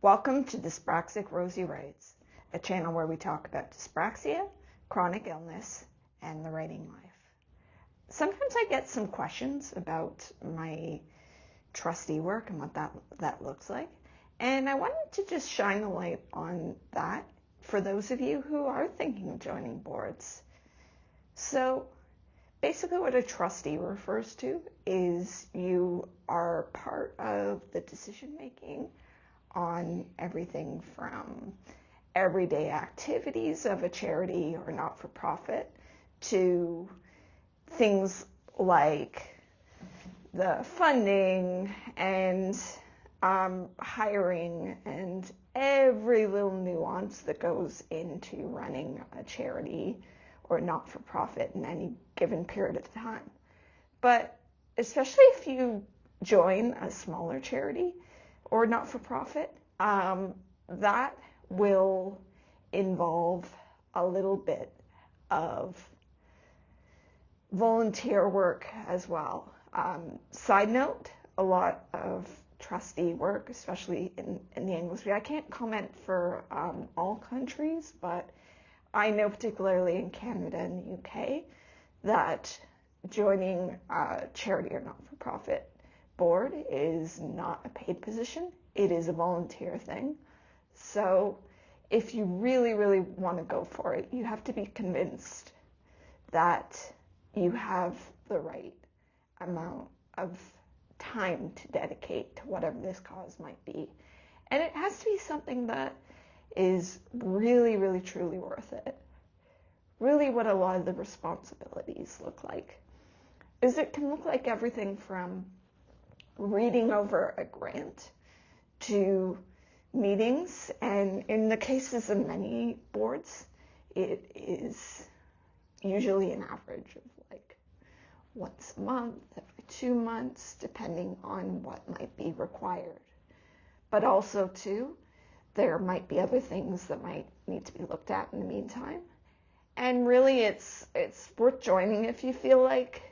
Welcome to Dyspraxic Rosie Writes, a channel where we talk about dyspraxia, chronic illness, and the writing life. Sometimes I get some questions about my trustee work and what that looks like, and I wanted to just shine a light on that for those of you who are thinking of joining boards. So basically what a trustee refers to is you are part of the decision making on everything from everyday activities of a charity or not-for-profit to things like the funding and hiring and every little nuance that goes into running a charity or not-for-profit in any given period of time. But especially if you join a smaller charity or not-for-profit, that will involve a little bit of volunteer work as well. Side note, a lot of trustee work, especially in the English, I can't comment for all countries, but I know particularly in Canada and the UK that joining a charity or not-for-profit board is not a paid position. It is a volunteer thing. So if you really, really want to go for it, you have to be convinced that you have the right amount of time to dedicate to whatever this cause might be. And it has to be something that is really, really, truly worth it. Really what a lot of the responsibilities look like is it can look like everything from reading over a grant to meetings, and in the cases of many boards, it is usually an average of like once a month, every 2 months, depending on what might be required. But also too, there might be other things that might need to be looked at in the meantime. And really it's worth joining if you feel like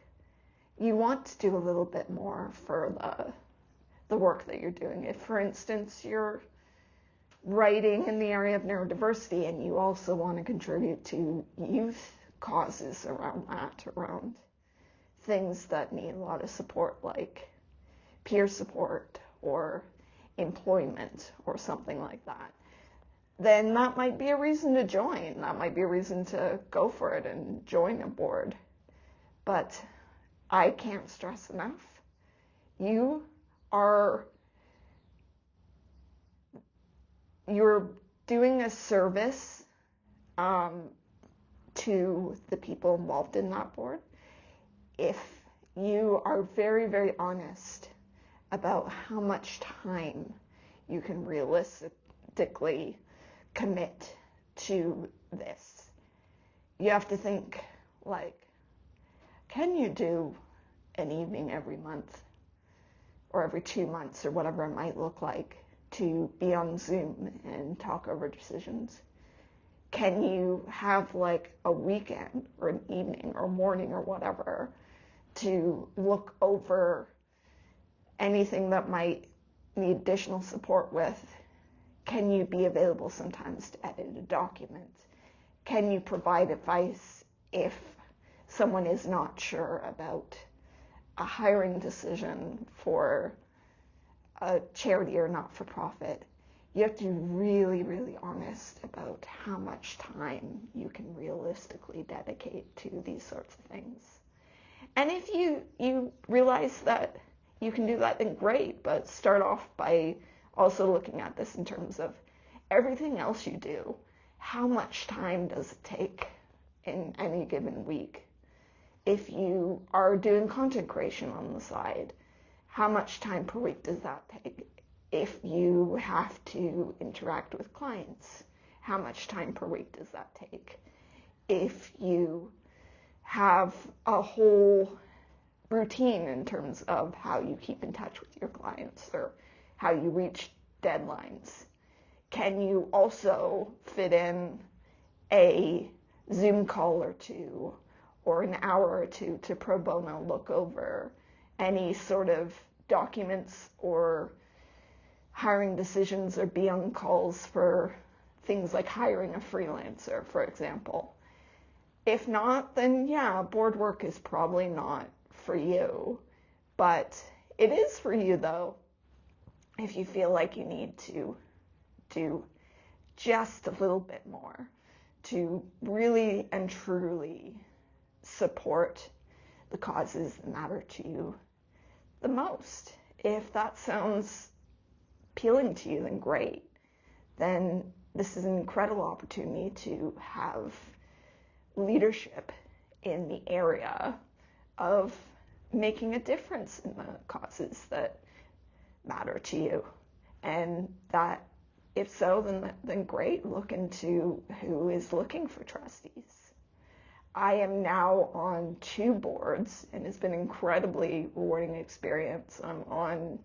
you want to do a little bit more for the work that you're doing. If, for instance, you're writing in the area of neurodiversity and you also want to contribute to youth causes around that, around things that need a lot of support like peer support or employment or something like that, then that might be a reason to join. That might be a reason to go for it and join a board. But I can't stress enough, you're doing a service to the people involved in that board if you are very, very honest about how much time you can realistically commit to this. You have to think like, can you do an evening every month or every 2 months or whatever it might look like to be on Zoom and talk over decisions? Can you have like a weekend or an evening or morning or whatever to look over anything that might need additional support with? Can you be available sometimes to edit a document? Can you provide advice if someone is not sure about a hiring decision for a charity or not-for-profit? You have to be really, really honest about how much time you can realistically dedicate to these sorts of things. And if you realize that you can do that, then great, but start off by also looking at this in terms of everything else you do. How much time does it take in any given week? If you are doing content creation on the side, how much time per week does that take? If you have to interact with clients, how much time per week does that take? If you have a whole routine in terms of how you keep in touch with your clients or how you reach deadlines, can you also fit in a Zoom call or two or an hour or two to pro bono look over any sort of documents or hiring decisions or be on calls for things like hiring a freelancer, for example. If not, then yeah, board work is probably not for you. But it is for you, though, if you feel like you need to do just a little bit more to really and truly support the causes that matter to you the most. If that sounds appealing to you, then great. Then this is an incredible opportunity to have leadership in the area of making a difference in the causes that matter to you. And that, if so, then great, look into who is looking for trustees. I am now on 2 boards, and it's been an incredibly rewarding experience. I'm on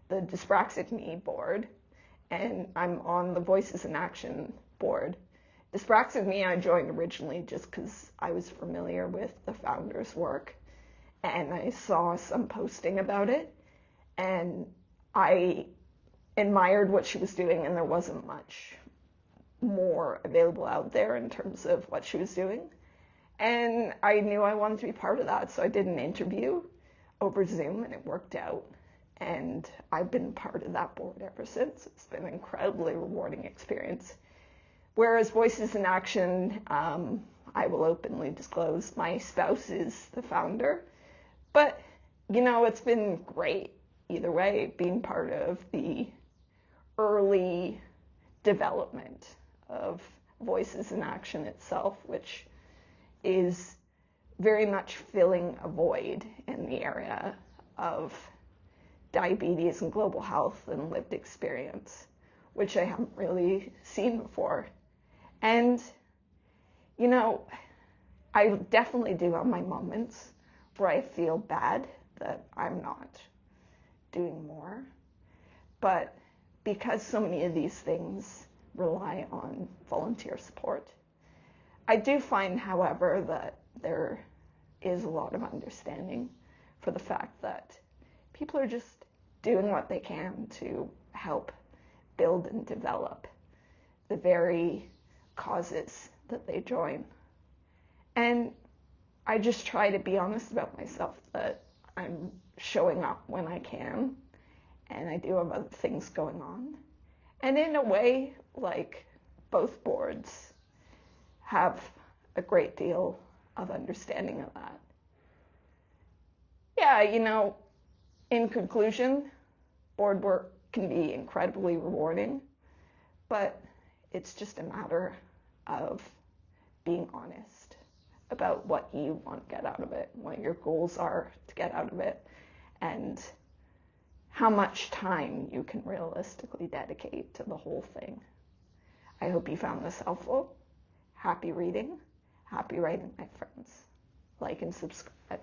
the Dyspraxic Me board, and I'm on the Voices in Action board. Dyspraxic Me I joined originally just because I was familiar with the founder's work, and I saw some posting about it, and I admired what she was doing, and there wasn't much more available out there in terms of what she was doing. And I knew I wanted to be part of that, so I did an interview over Zoom, and it worked out. And I've been part of that board ever since. It's been an incredibly rewarding experience. Whereas Voices in Action, I will openly disclose my spouse is the founder. But, you know, it's been great either way, being part of the early development of Voices in Action itself, which is very much filling a void in the area of diabetes and global health and lived experience, which I haven't really seen before. And, you know, I definitely do have my moments where I feel bad that I'm not doing more. But because so many of these things rely on volunteer support, I do find, however, that there is a lot of understanding for the fact that people are just doing what they can to help build and develop the very causes that they join. And I just try to be honest about myself, that I'm showing up when I can, and I do have other things going on. And in a way, like, both boards have a great deal of understanding of that. Yeah, you know, in conclusion, board work can be incredibly rewarding, but it's just a matter of being honest about what you want to get out of it, what your goals are to get out of it, and how much time you can realistically dedicate to the whole thing. I hope you found this helpful. Happy reading, happy writing, my friends. Like and subscribe.